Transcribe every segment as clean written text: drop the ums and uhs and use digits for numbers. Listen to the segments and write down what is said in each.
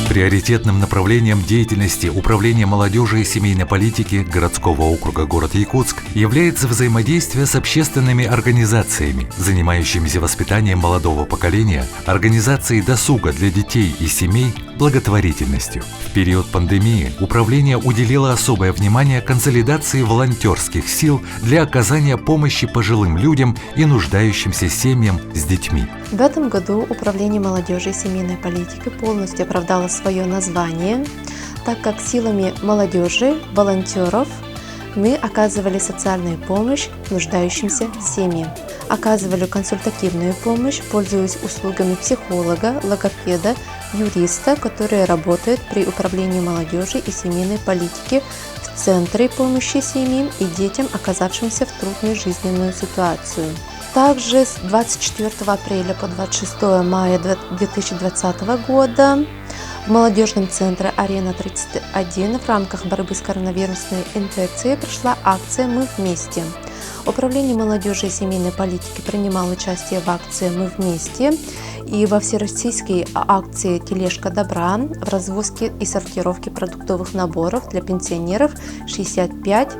Приоритетным направлением деятельности Управления молодежи и семейной политики городского округа город Якутск является взаимодействие с общественными организациями, занимающимися воспитанием молодого поколения, организацией досуга для детей и семей, благотворительностью. В период пандемии управление уделило особое внимание консолидации волонтерских сил для оказания помощи пожилым людям и нуждающимся семьям с детьми. В этом году Управление молодежи и семейной политики полностью оправдало свое название, так как силами молодежи, волонтеров, мы оказывали социальную помощь нуждающимся семьям, оказывали консультативную помощь, пользуясь услугами психолога, логопеда, юриста, которые работают при Управлении молодежи и семейной политики в Центре помощи семьям и детям, оказавшимся в трудную жизненную ситуацию. Также с 24 апреля по 26 мая 2020 года в молодежном центре «Арена-31» в рамках борьбы с коронавирусной инфекцией прошла акция «Мы вместе». Управление молодежи и семейной политики принимало участие в акции «Мы вместе» и во всероссийской акции «Тележка добра» в развозке и сортировке продуктовых наборов для пенсионеров 65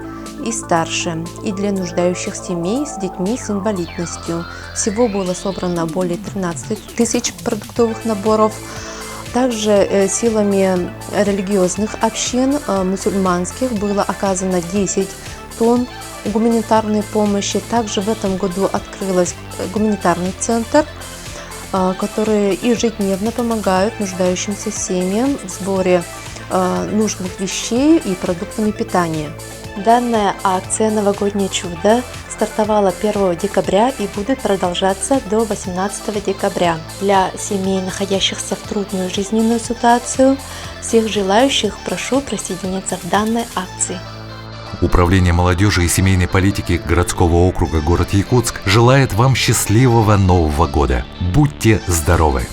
и старше, и для нуждающих семей с детьми с инвалидностью. Всего было собрано более 13 тысяч продуктовых наборов. Также силами религиозных общин мусульманских было оказано 10 тонн гуманитарной помощи. Также в этом году открылся гуманитарный центр, которые ежедневно помогают нуждающимся семьям в сборе нужных вещей и продуктами питания. Данная акция «Новогоднее чудо» стартовала 1 декабря и будет продолжаться до 18 декабря. Для семей, находящихся в трудную жизненную ситуацию, всех желающих прошу присоединиться к данной акции. Управление молодежи и семейной политики городского округа город Якутск желает вам счастливого Нового года. Будьте здоровы!